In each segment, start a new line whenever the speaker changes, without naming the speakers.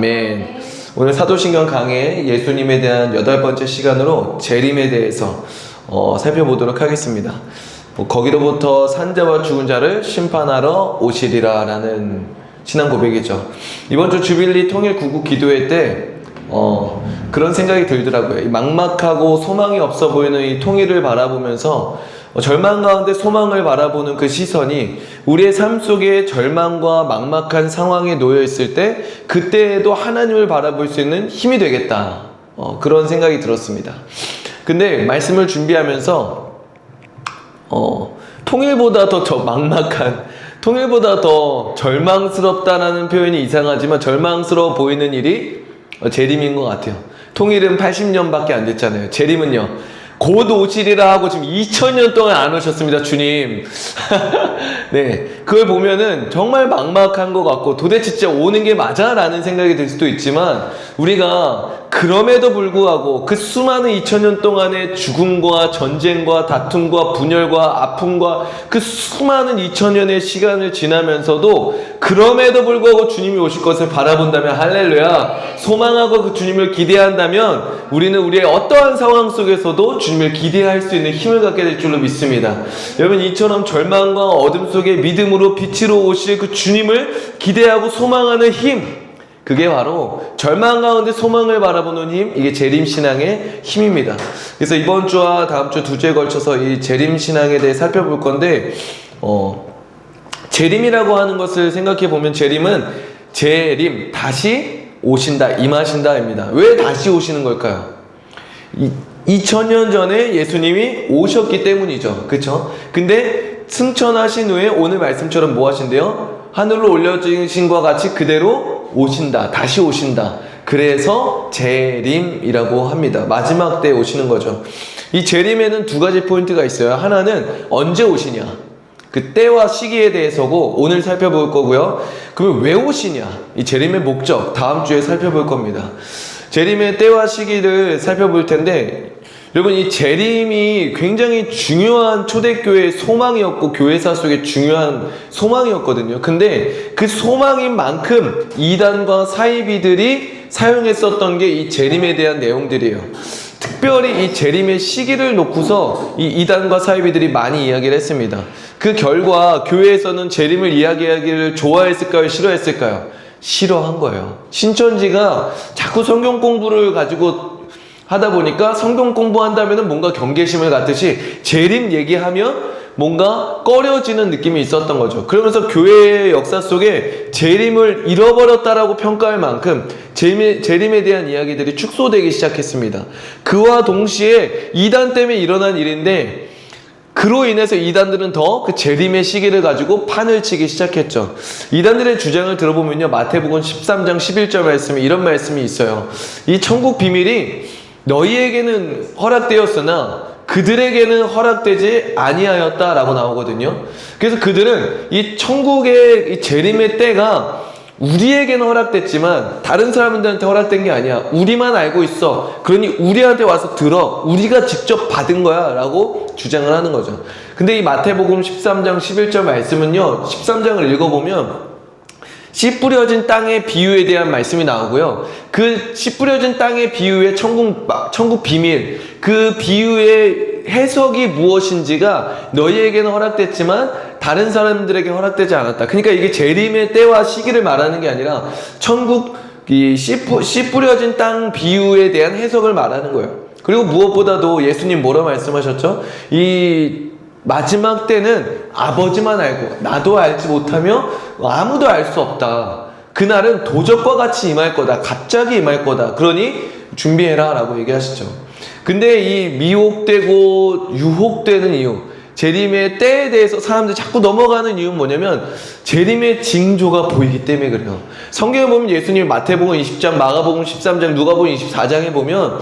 아멘. 오늘 사도신경 강의 예수님에 대한 8번째 시간으로 재림에 대해서 살펴보도록 하겠습니다. 거기로부터 산자와 죽은 자를 심판하러 오시리라 라는 신앙 고백이죠. 이번 주 주빌리 통일 구국 기도회 때 그런 생각이 들더라고요. 이 막막하고 소망이 없어 보이는 이 통일을 바라보면서 절망 가운데 소망을 바라보는 그 시선이 우리의 삶 속에 절망과 막막한 상황에 놓여 있을 때 그때에도 하나님을 바라볼 수 있는 힘이 되겠다. 그런 생각이 들었습니다. 근데 말씀을 준비하면서 통일보다 더 막막한, 통일보다 더 절망스럽다라는 표현이 이상하지만 절망스러워 보이는 일이 재림인 것 같아요. 통일은 80년밖에 안 됐잖아요. 재림은요, 곧 오시리라 하고 지금 2000년 동안 안 오셨습니다, 주님. 네, 그걸 보면은 정말 막막한 것 같고 도대체 진짜 오는 게 맞아? 라는 생각이 들 수도 있지만 우리가 그럼에도 불구하고 그 수많은 2000년 동안의 죽음과 전쟁과 다툼과 분열과 아픔과 그 수많은 2000년의 시간을 지나면서도 그럼에도 불구하고 주님이 오실 것을 바라본다면, 할렐루야, 소망하고 그 주님을 기대한다면 우리는 우리의 어떠한 상황 속에서도 주님을 기대할 수 있는 힘을 갖게 될 줄로 믿습니다. 여러분, 이처럼 절망과 어둠 속에 믿음으로 빛으로 오실 그 주님을 기대하고 소망하는 힘, 그게 바로 절망 가운데 소망을 바라보는 힘, 이게 재림신앙의 힘입니다. 그래서 이번 주와 다음 주 2주에 걸쳐서 이 재림신앙에 대해 살펴볼 건데, 재림이라고 하는 것을 생각해 보면 재림은 재림, 다시 오신다, 임하신다입니다. 왜 다시 오시는 걸까요? 2000년 전에 예수님이 오셨기 때문이죠. 그쵸? 근데 승천하신 후에 오늘 말씀처럼 뭐 하신대요? 하늘로 올려지신 것과 같이 그대로 오신다, 다시 오신다. 그래서 재림이라고 합니다. 마지막 때 오시는 거죠. 이 재림에는 두 가지 포인트가 있어요. 하나는 언제 오시냐, 그 때와 시기에 대해서고 오늘 살펴볼 거고요. 그러면 왜 오시냐, 이 재림의 목적 다음 주에 살펴볼 겁니다. 재림의 때와 시기를 살펴볼 텐데, 여러분, 이 재림이 굉장히 중요한 초대교회의 소망이었고 교회사 속에 중요한 소망이었거든요. 근데 그 소망인 만큼 이단과 사이비들이 사용했었던 게 이 재림에 대한 내용들이에요. 특별히 이 재림의 시기를 놓고서 이 이단과 사이비들이 많이 이야기를 했습니다. 그 결과 교회에서는 재림을 이야기하기를 좋아했을까요? 싫어했을까요? 싫어한 거예요. 신천지가 자꾸 성경 공부를 가지고 하다 보니까 성경 공부한다면 뭔가 경계심을 갖듯이 재림 얘기하면 뭔가 꺼려지는 느낌이 있었던 거죠. 그러면서 교회의 역사 속에 재림을 잃어버렸다라고 평가할 만큼 재림에 대한 이야기들이 축소되기 시작했습니다. 그와 동시에 이단 때문에 일어난 일인데, 그로 인해서 이단들은 더 그 재림의 시기를 가지고 판을 치기 시작했죠. 이단들의 주장을 들어보면요, 마태복음 13장 11절 말씀에 이런 말씀이 있어요. 이 천국 비밀이 너희에게는 허락되었으나 그들에게는 허락되지 아니하였다라고 나오거든요. 그래서 그들은 이 천국의 이 재림의 때가 우리에게는 허락됐지만 다른 사람들한테 허락된 게 아니야, 우리만 알고 있어, 그러니 우리한테 와서 들어, 우리가 직접 받은 거야 라고 주장을 하는 거죠. 근데 이 마태복음 13장 11절 말씀은요, 13장을 읽어보면 씨 뿌려진 땅의 비유에 대한 말씀이 나오고요, 그 씨 뿌려진 땅의 비유의 천국 비밀, 그 비유의 해석이 무엇인지가 너희에게는 허락됐지만 다른 사람들에게 허락되지 않았다. 그러니까 이게 재림의 때와 시기를 말하는 게 아니라 천국 이 씨 뿌려진 땅 비유에 대한 해석을 말하는 거예요. 그리고 무엇보다도 예수님 뭐라 말씀하셨죠? 이 마지막 때는 아버지만 알고 나도 알지 못하며 아무도 알 수 없다. 그날은 도적과 같이 임할 거다, 갑자기 임할 거다. 그러니 준비해라 라고 얘기하시죠. 근데 이 미혹되고 유혹되는 이유, 재림의 때에 대해서 사람들이 자꾸 넘어가는 이유는 뭐냐면 재림의 징조가 보이기 때문에 그래요. 성경에 보면 예수님 마태복음 20장, 마가복음 13장, 누가복음 24장에 보면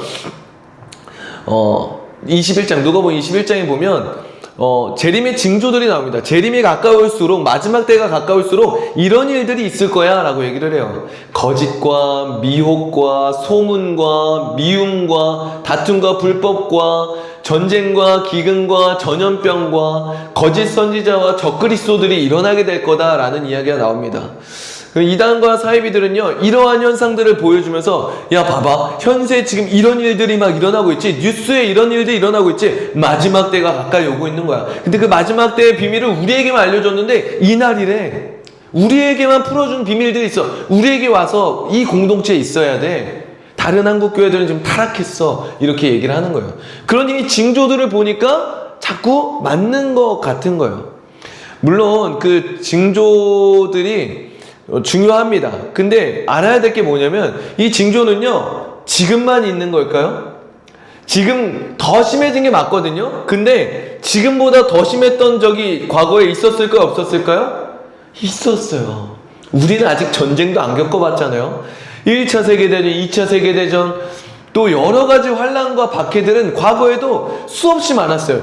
21장, 누가복음 21장에 보면 재림의 징조들이 나옵니다. 재림이 가까울수록, 마지막 때가 가까울수록 이런 일들이 있을 거야 라고 얘기를 해요. 거짓과 미혹과 소문과 미움과 다툼과 불법과 전쟁과 기근과 전염병과 거짓 선지자와 적그리스도들이 일어나게 될 거다라는 이야기가 나옵니다. 이단과 사이비들은요, 이러한 현상들을 보여주면서, 야, 봐봐. 현재 지금 이런 일들이 막 일어나고 있지. 뉴스에 이런 일들이 일어나고 있지. 마지막 때가 가까이 오고 있는 거야. 근데 그 마지막 때의 비밀을 우리에게만 알려줬는데, 이날이래. 우리에게만 풀어준 비밀들이 있어. 우리에게 와서 이 공동체에 있어야 돼. 다른 한국 교회들은 지금 타락했어. 이렇게 얘기를 하는 거예요. 그러니 이 징조들을 보니까 자꾸 맞는 것 같은 거예요. 물론 그 징조들이 중요합니다. 근데 알아야 될 게 뭐냐면 이 징조는요, 지금만 있는 걸까요? 지금 더 심해진 게 맞거든요. 근데 지금보다 더 심했던 적이 과거에 있었을까요? 없었을까요? 있었어요. 우리는 아직 전쟁도 안 겪어봤잖아요. 1차 세계대전, 2차 세계대전, 또 여러 가지 환란과 박해들은 과거에도 수없이 많았어요.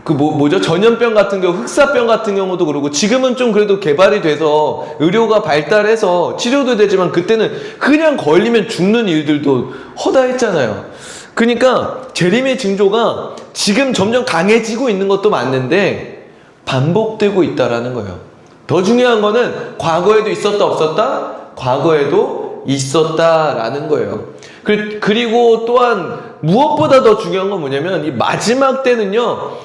뭐죠? 전염병 같은 경우, 흑사병 같은 경우도 그러고, 지금은 좀 그래도 개발이 돼서 의료가 발달해서 치료도 되지만, 그때는 그냥 걸리면 죽는 일들도 허다했잖아요. 그러니까 재림의 징조가 지금 점점 강해지고 있는 것도 맞는데 반복되고 있다라는 거예요. 더 중요한 거는 과거에도 있었다 없었다? 과거에도 있었다라는 거예요. 그리고 또한 무엇보다 더 중요한 건 뭐냐면 이 마지막 때는요,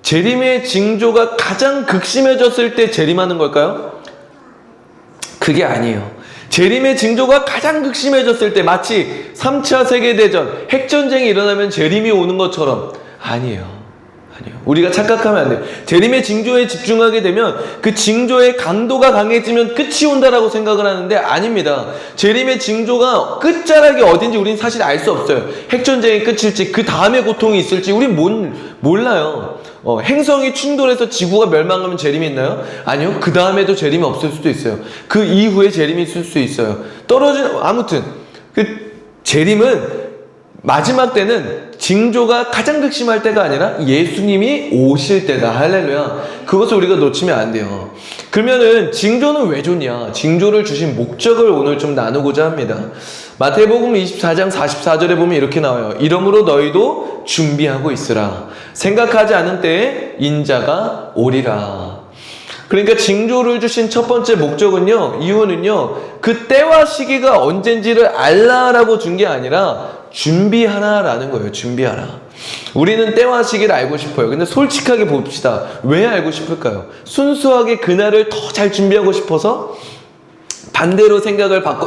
재림의 징조가 가장 극심해졌을 때 재림하는 걸까요? 그게 아니에요. 재림의 징조가 가장 극심해졌을 때, 마치 3차 세계대전, 핵전쟁이 일어나면 재림이 오는 것처럼. 아니에요. 우리가 착각하면 안 돼요. 재림의 징조에 집중하게 되면 그 징조의 강도가 강해지면 끝이 온다라고 생각을 하는데 아닙니다. 재림의 징조가 끝자락이 어딘지 우리는 사실 알 수 없어요. 핵전쟁이 끝일지 그 다음에 고통이 있을지 우린 몰라요. 행성이 충돌해서 지구가 멸망하면 재림이 있나요? 아니요. 그 다음에도 재림이 없을 수도 있어요. 그 이후에 재림이 있을 수 있어요. 아무튼 그 재림은 마지막 때는 징조가 가장 극심할 때가 아니라 예수님이 오실 때다. 할렐루야. 그것을 우리가 놓치면 안 돼요. 그러면은 징조는 왜 좋냐? 징조를 주신 목적을 오늘 좀 나누고자 합니다. 마태복음 24장 44절에 보면 이렇게 나와요. 이러므로 너희도 준비하고 있으라. 생각하지 않은 때에 인자가 오리라. 그러니까 징조를 주신 첫 번째 목적은요, 이유는요, 그 때와 시기가 언젠지를 알라라고 준 게 아니라 준비하라라는 거예요. 준비하라. 우리는 때와 시기를 알고 싶어요. 근데 솔직하게 봅시다. 왜 알고 싶을까요? 순수하게 그날을 더 잘 준비하고 싶어서? 반대로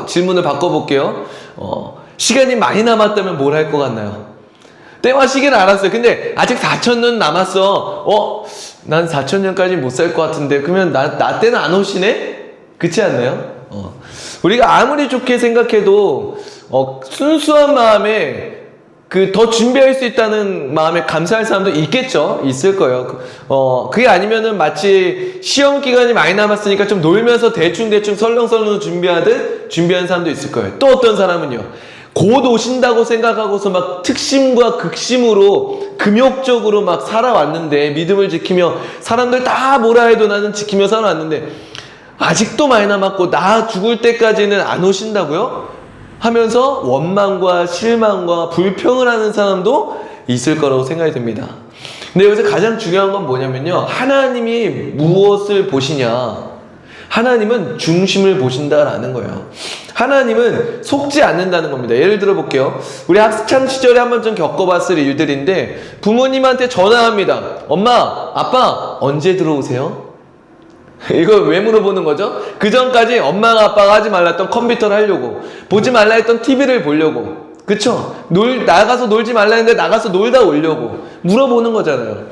질문을 바꿔볼게요. 시간이 많이 남았다면 뭘 할 것 같나요? 때와 시기를 알았어요. 근데 아직 4,000년 남았어. 난 4,000년까지 못 살 것 같은데. 그러면 나 때는 안 오시네? 그렇지 않나요? 우리가 아무리 좋게 생각해도 순수한 마음에 더 준비할 수 있다는 마음에 감사할 사람도 있겠죠. 있을 거예요. 그게 아니면은 마치 시험 기간이 많이 남았으니까 좀 놀면서 대충 설렁설렁 준비한 사람도 있을 거예요. 또 어떤 사람은요, 곧 오신다고 생각하고서 막 특심과 극심으로 금욕적으로 막 살아왔는데, 믿음을 지키며 사람들 다 뭐라 해도 나는 지키며 살아왔는데 아직도 많이 남았고 나 죽을 때까지는 안 오신다고요? 하면서 원망과 실망과 불평을 하는 사람도 있을 거라고 생각이 듭니다. 근데 여기서 가장 중요한 건 뭐냐면요, 하나님이 무엇을 보시냐? 하나님은 중심을 보신다라는 거예요. 하나님은 속지 않는다는 겁니다. 예를 들어 볼게요. 우리 학창 시절에 한번 좀 겪어봤을 일들인데, 부모님한테 전화합니다. 엄마, 아빠 언제 들어오세요? 이걸 왜 물어보는 거죠? 그 전까지 엄마가 아빠가 하지 말랐던 컴퓨터를 하려고, 보지 말라 했던 TV를 보려고, 그쵸? 나가서 놀지 말라 했는데 나가서 놀다 오려고 물어보는 거잖아요.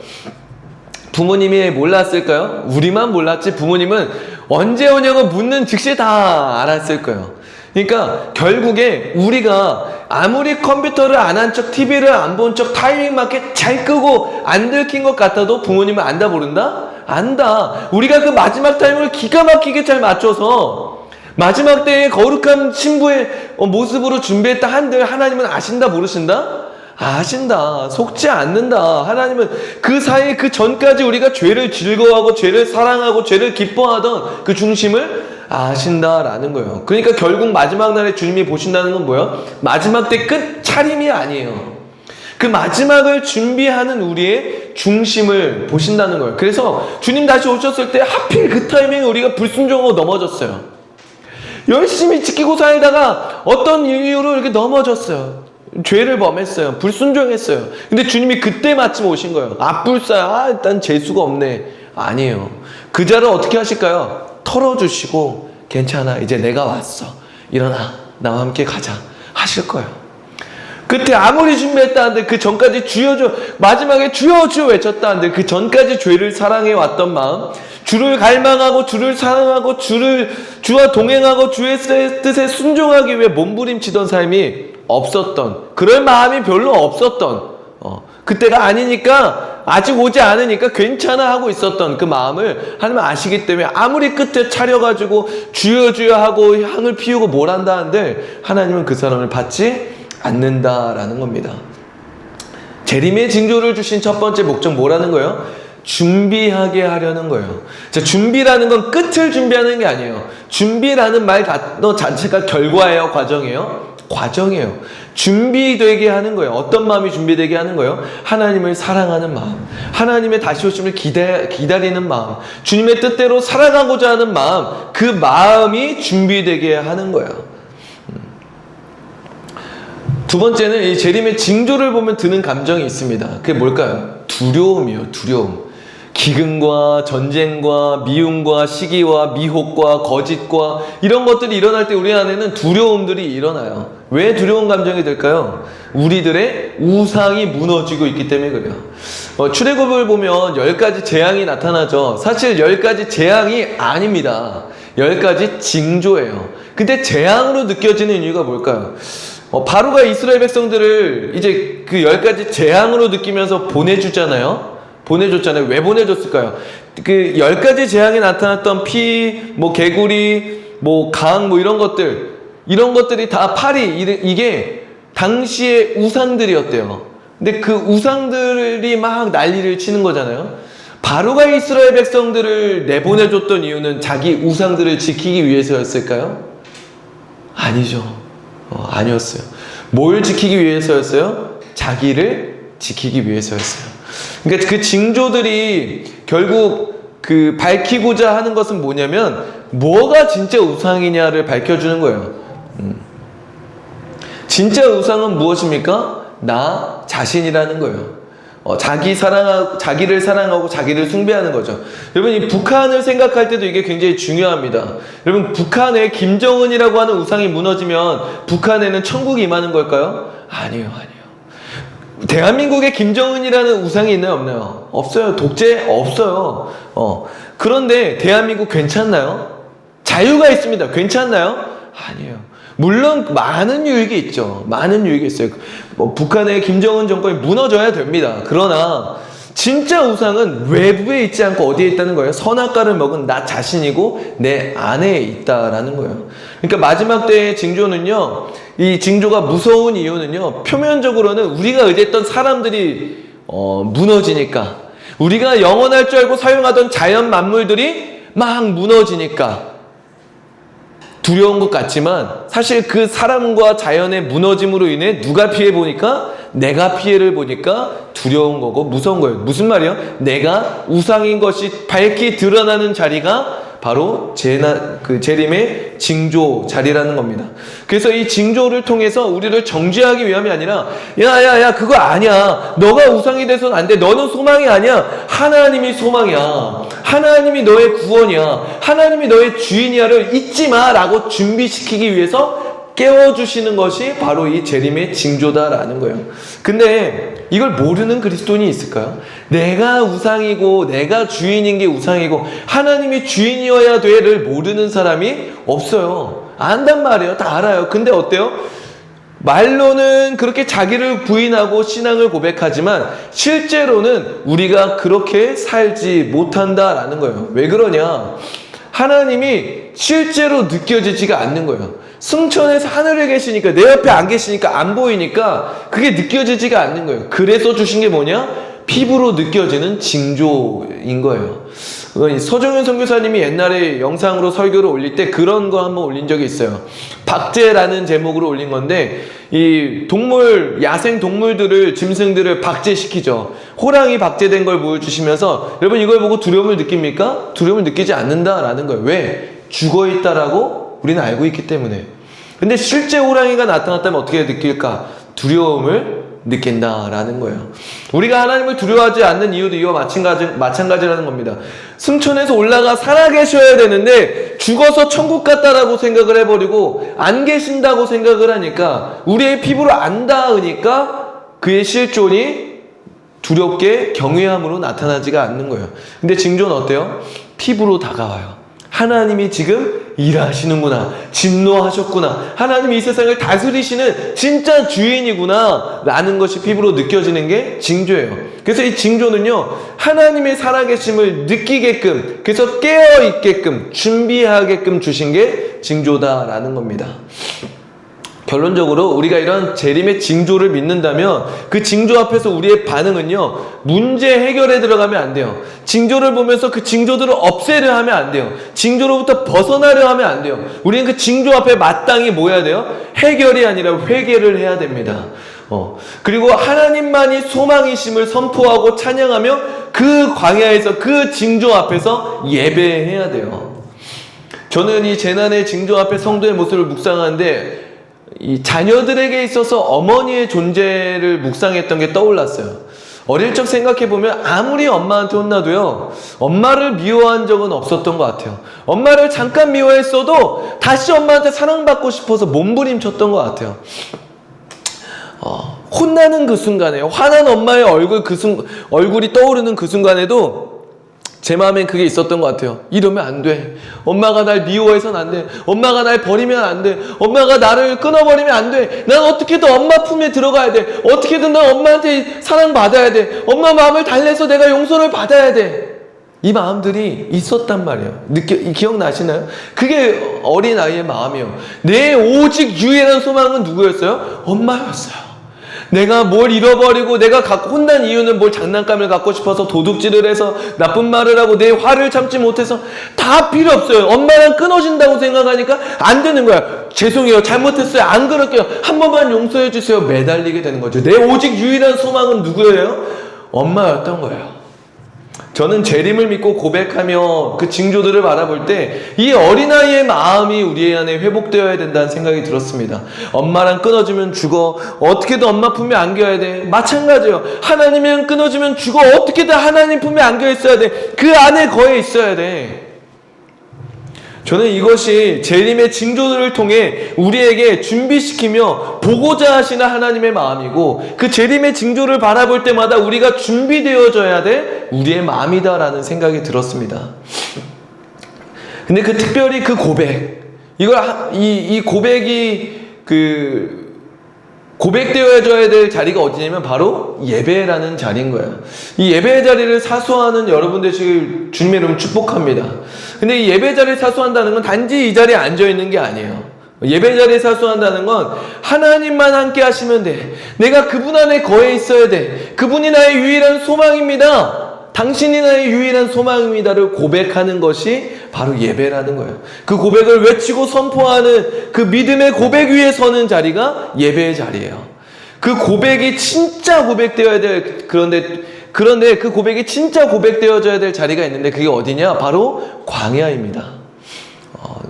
부모님이 몰랐을까요? 우리만 몰랐지 부모님은 언제 오냐고 묻는 즉시 다 알았을 거예요. 그러니까 결국에 우리가 아무리 컴퓨터를 안 한 척, TV를 안 본 척, 타이밍 맞게 잘 끄고 안 들킨 것 같아도 부모님은 안다 모른다? 안다. 우리가 그 마지막 타이밍을 기가 막히게 잘 맞춰서 마지막 때에 거룩한 신부의 모습으로 준비했다 한들 하나님은 아신다 모르신다? 아신다. 속지 않는다. 하나님은 그 사이 그 전까지 우리가 죄를 즐거워하고 죄를 사랑하고 죄를 기뻐하던 그 중심을 아신다라는 거예요. 그러니까 결국 마지막 날에 주님이 보신다는 건 뭐예요? 마지막 때 끝 차림이 아니에요. 그 마지막을 준비하는 우리의 중심을 보신다는 거예요. 그래서 주님 다시 오셨을 때 하필 그 타이밍에 우리가 불순종하고 넘어졌어요. 열심히 지키고 살다가 어떤 이유로 이렇게 넘어졌어요. 죄를 범했어요. 불순종했어요. 근데 주님이 그때 마침 오신 거예요. 불사야. 일단 재수가 없네. 아니에요. 그 자를 어떻게 하실까요? 털어주시고 괜찮아. 이제 내가 왔어. 일어나. 나와 함께 가자. 하실 거예요. 그때 아무리 준비했다 한들 그 전까지 주여 주여 마지막에 주여 주여 외쳤다 한들 그 전까지 죄를 사랑해 왔던 마음, 주를 갈망하고 주를 사랑하고 주와 동행하고 주의 뜻에 순종하기 위해 몸부림치던 삶이 없었던, 그럴 마음이 별로 없었던, 그때가 아니니까 아직 오지 않으니까 괜찮아 하고 있었던 그 마음을 하나님 아시기 때문에 아무리 끝에 차려가지고 주여 주여 하고 향을 피우고 뭘 한다 한들 하나님은 그 사람을 받지 않는다라는 겁니다. 재림의 징조를 주신 첫 번째 목적 뭐라는 거예요? 준비하게 하려는 거예요. 자, 준비라는 건 끝을 준비하는 게 아니에요. 준비라는 말 단어 자체가 결과예요, 과정이에요? 과정이에요. 준비되게 하는 거예요. 어떤 마음이 준비되게 하는 거예요? 하나님을 사랑하는 마음, 하나님의 다시 오심을 기다리는 마음, 주님의 뜻대로 살아가고자 하는 마음, 그 마음이 준비되게 하는 거예요. 두 번째는 이 재림의 징조를 보면 드는 감정이 있습니다. 그게 뭘까요? 두려움이에요. 두려움. 기근과 전쟁과 미움과 시기와 미혹과 거짓과 이런 것들이 일어날 때 우리 안에는 두려움들이 일어나요. 왜 두려운 감정이 들까요? 우리들의 우상이 무너지고 있기 때문에 그래요. 출애굽을 보면 10가지 재앙이 나타나죠. 사실 10가지 재앙이 아닙니다. 10가지 징조예요. 근데 재앙으로 느껴지는 이유가 뭘까요? 바로가 이스라엘 백성들을 이제 그 10가지 재앙으로 느끼면서 보내줬잖아요. 왜 보내줬을까요? 그 10가지 재앙이 나타났던 피, 개구리, 강, 이런 것들이 다 이게 당시의 우상들이었대요. 근데 그 우상들이 막 난리를 치는 거잖아요. 바로가 이스라엘 백성들을 내보내줬던 이유는 자기 우상들을 지키기 위해서였을까요? 아니죠. 아니었어요. 뭘 지키기 위해서였어요? 자기를 지키기 위해서였어요. 그러니까 그 징조들이 결국 그 밝히고자 하는 것은 뭐냐면 뭐가 진짜 우상이냐를 밝혀주는 거예요. 진짜 우상은 무엇입니까? 나 자신이라는 거예요. 자기를 사랑하고 자기를 숭배하는 거죠. 여러분, 이 북한을 생각할 때도 이게 굉장히 중요합니다. 여러분, 북한에 김정은이라고 하는 우상이 무너지면 북한에는 천국이 임하는 걸까요? 아니에요. 대한민국에 김정은이라는 우상이 있나요? 없나요? 없어요. 독재? 없어요. 그런데 대한민국 괜찮나요? 자유가 있습니다. 괜찮나요? 아니에요. 물론 많은 유익이 있죠. 많은 유익이 있어요. 북한의 김정은 정권이 무너져야 됩니다. 그러나 진짜 우상은 외부에 있지 않고 어디에 있다는 거예요? 선악과를 먹은 나 자신이고 내 안에 있다라는 거예요. 그러니까 마지막 때의 징조는요, 이 징조가 무서운 이유는요, 표면적으로는 우리가 의지했던 사람들이 무너지니까, 우리가 영원할 줄 알고 사용하던 자연 만물들이 막 무너지니까 두려운 것 같지만 사실 그 사람과 자연의 무너짐으로 인해 누가 피해 보니까 내가 피해를 보니까 두려운 거고 무서운 거예요. 무슨 말이요? 내가 우상인 것이 밝히 드러나는 자리가 바로 재림의 징조 자리라는 겁니다. 그래서 이 징조를 통해서 우리를 정죄하기 위함이 아니라 야 그거 아니야. 너가 우상이 돼서는 안 돼. 너는 소망이 아니야. 하나님이 소망이야. 하나님이 너의 구원이야. 하나님이 너의 주인이야를 잊지 마라고 준비시키기 위해서 깨워주시는 것이 바로 이 재림의 징조다라는 거예요. 근데 이걸 모르는 그리스도인이 있을까요? 내가 우상이고 내가 주인인 게 우상이고 하나님이 주인이어야 돼를 모르는 사람이 없어요. 안단 말이에요. 다 알아요. 근데 어때요? 말로는 그렇게 자기를 부인하고 신앙을 고백하지만 실제로는 우리가 그렇게 살지 못한다라는 거예요. 왜 그러냐? 하나님이 실제로 느껴지지가 않는 거예요. 승천에서 하늘에 계시니까, 내 옆에 안 계시니까, 안 보이니까 그게 느껴지지가 않는 거예요. 그래서 주신 게 뭐냐? 피부로 느껴지는 징조인 거예요. 서정현 선교사님이 옛날에 영상으로 설교를 올릴 때 그런 거 한번 올린 적이 있어요. 박제라는 제목으로 올린 건데, 이 동물, 야생 동물들을, 짐승들을 박제시키죠. 호랑이 박제된 걸 보여주시면서, 여러분 이걸 보고 두려움을 느낍니까? 두려움을 느끼지 않는다라는 거예요. 왜? 죽어있다라고 우리는 알고 있기 때문에. 근데 실제 호랑이가 나타났다면 어떻게 느낄까? 두려움을 느낀다라는 거예요. 우리가 하나님을 두려워하지 않는 이유도 이와 마찬가지라는 겁니다. 승천해서 올라가 살아계셔야 되는데 죽어서 천국 갔다라고 생각을 해버리고 안 계신다고 생각을 하니까, 우리의 피부로 안 닿으니까 그의 실존이 두렵게 경외함으로 나타나지가 않는 거예요. 근데 징조는 어때요? 피부로 다가와요. 하나님이 지금 일하시는구나, 진노하셨구나, 하나님이 이 세상을 다스리시는 진짜 주인이구나 라는 것이 피부로 느껴지는 게 징조예요. 그래서 이 징조는요, 하나님의 살아계심을 느끼게끔, 그래서 깨어있게끔, 준비하게끔 주신 게 징조다라는 겁니다. 결론적으로 우리가 이런 재림의 징조를 믿는다면 그 징조 앞에서 우리의 반응은요, 문제 해결에 들어가면 안 돼요. 징조를 보면서 그 징조들을 없애려 하면 안 돼요. 징조로부터 벗어나려 하면 안 돼요. 우리는 그 징조 앞에 마땅히 뭐 해야 돼요? 해결이 아니라 회개를 해야 됩니다. 그리고 하나님만이 소망이심을 선포하고 찬양하며 그 광야에서, 그 징조 앞에서 예배해야 돼요. 저는 이 재난의 징조 앞에 성도의 모습을 묵상하는데, 이 자녀들에게 있어서 어머니의 존재를 묵상했던 게 떠올랐어요. 어릴 적 생각해보면 아무리 엄마한테 혼나도요, 엄마를 미워한 적은 없었던 것 같아요. 엄마를 잠깐 미워했어도 다시 엄마한테 사랑받고 싶어서 몸부림쳤던 것 같아요. 혼나는 그 순간에, 화난 엄마의 얼굴이 떠오르는 그 순간에도 제 마음엔 그게 있었던 것 같아요. 이러면 안 돼. 엄마가 날 미워해서는 안 돼. 엄마가 날 버리면 안 돼. 엄마가 나를 끊어버리면 안 돼. 난 어떻게든 엄마 품에 들어가야 돼. 어떻게든 난 엄마한테 사랑받아야 돼. 엄마 마음을 달래서 내가 용서를 받아야 돼. 이 마음들이 있었단 말이에요. 기억나시나요? 그게 어린아이의 마음이에요. 내 오직 유일한 소망은 누구였어요? 엄마였어요. 내가 뭘 잃어버리고 내가 혼난 이유는 뭘 장난감을 갖고 싶어서 도둑질을 해서 나쁜 말을 하고 내 화를 참지 못해서, 다 필요 없어요. 엄마랑 끊어진다고 생각하니까 안 되는 거야. 죄송해요, 잘못했어요, 안 그럴게요, 한 번만 용서해 주세요, 매달리게 되는 거죠. 내 오직 유일한 소망은 누구예요? 엄마였던 거예요. 저는 재림을 믿고 고백하며 그 징조들을 바라볼 때 이 어린아이의 마음이 우리 안에 회복되어야 된다는 생각이 들었습니다. 엄마랑 끊어지면 죽어. 어떻게든 엄마 품에 안겨야 돼. 마찬가지예요. 하나님이랑 끊어지면 죽어. 어떻게든 하나님 품에 안겨 있어야 돼. 그 안에 거해 있어야 돼. 저는 이것이 재림의 징조들을 통해 우리에게 준비시키며 보고자 하시는 하나님의 마음이고, 그 재림의 징조를 바라볼 때마다 우리가 준비되어져야 될 우리의 마음이다라는 생각이 들었습니다. 근데 특별히 그 고백, 이 고백이 고백되어져야 될 자리가 어디냐면 바로 예배라는 자리인 거예요. 이 예배의 자리를 사수하는 여러분들 지금 주님의 이름 축복합니다. 근데 이 예배 자리를 사수한다는 건 단지 이 자리에 앉아있는 게 아니에요. 예배 자리에 사수한다는 건 하나님만 함께 하시면 돼. 내가 그분 안에 거해 있어야 돼. 그분이 나의 유일한 소망입니다. 당신이 나의 유일한 소망입니다를 고백하는 것이 바로 예배라는 거예요. 그 고백을 외치고 선포하는 그 믿음의 고백 위에 서는 자리가 예배의 자리예요. 그 고백이 진짜 고백되어야 될, 그런데 그 고백이 진짜 고백되어져야 될 자리가 있는데 그게 어디냐? 바로 광야입니다.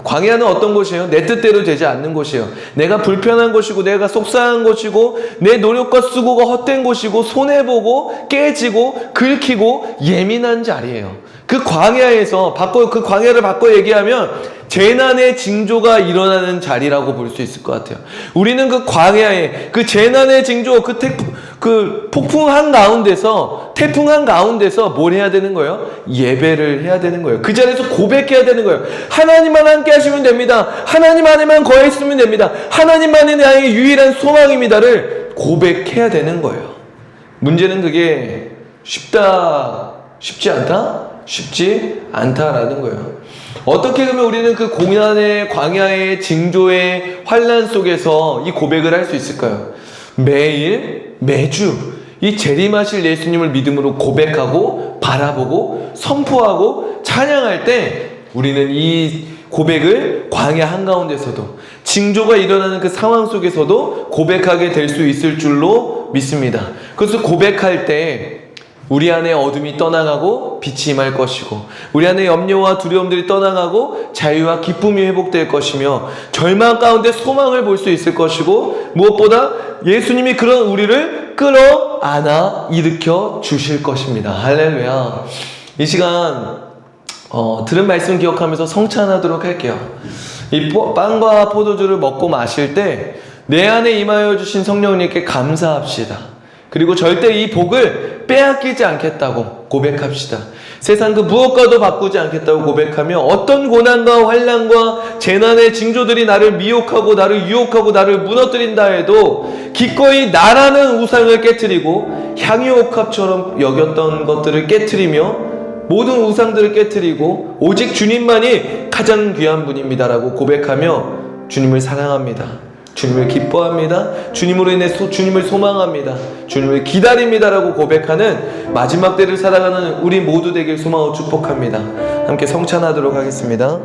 광야는 어떤 곳이에요? 내 뜻대로 되지 않는 곳이에요. 내가 불편한 곳이고, 내가 속상한 곳이고, 내 노력과 수고가 헛된 곳이고, 손해보고 깨지고 긁히고 예민한 자리예요. 그 광야에서 그 광야를 바꿔 얘기하면 재난의 징조가 일어나는 자리라고 볼 수 있을 것 같아요. 우리는 그 광야에, 그 재난의 징조, 그 폭풍한 가운데서, 태풍한 가운데서 뭘 해야 되는 거예요? 예배를 해야 되는 거예요. 그 자리에서 고백해야 되는 거예요. 하나님만 함께 하시면 됩니다. 하나님 안에만 거해 있으면 됩니다. 하나님만이 나의 유일한 소망입니다를 고백해야 되는 거예요. 문제는 그게 쉽지 않다? 쉽지 않다라는 거예요. 어떻게 그러면 우리는 그 고난의 광야의 징조의 환난 속에서 이 고백을 할 수 있을까요? 매일, 매주 이 재림하실 예수님을 믿음으로 고백하고 바라보고 선포하고 찬양할 때 우리는 이 고백을 광야 한가운데서도 징조가 일어나는 그 상황 속에서도 고백하게 될 수 있을 줄로 믿습니다. 그래서 고백할 때 우리 안에 어둠이 떠나가고 빛이 임할 것이고, 우리 안에 염려와 두려움들이 떠나가고 자유와 기쁨이 회복될 것이며, 절망 가운데 소망을 볼 수 있을 것이고, 무엇보다 예수님이 그런 우리를 끌어안아 일으켜 주실 것입니다. 할렐루야. 이 시간 들은 말씀 기억하면서 성찬하도록 할게요. 이 빵과 포도주를 먹고 마실 때 내 안에 임하여 주신 성령님께 감사합시다. 그리고 절대 이 복을 빼앗기지 않겠다고 고백합시다. 세상 그 무엇과도 바꾸지 않겠다고 고백하며, 어떤 고난과 환난과 재난의 징조들이 나를 미혹하고 나를 유혹하고 나를 무너뜨린다 해도 기꺼이 나라는 우상을 깨트리고 향유옥합처럼 여겼던 것들을 깨트리며 모든 우상들을 깨트리고 오직 주님만이 가장 귀한 분입니다라고 고백하며 주님을 사랑합니다. 주님을 기뻐합니다. 주님으로 인해 주님을 소망합니다. 주님을 기다립니다라고 고백하는 마지막 때를 살아가는 우리 모두 되길 소망하고 축복합니다. 함께 성찬하도록 하겠습니다.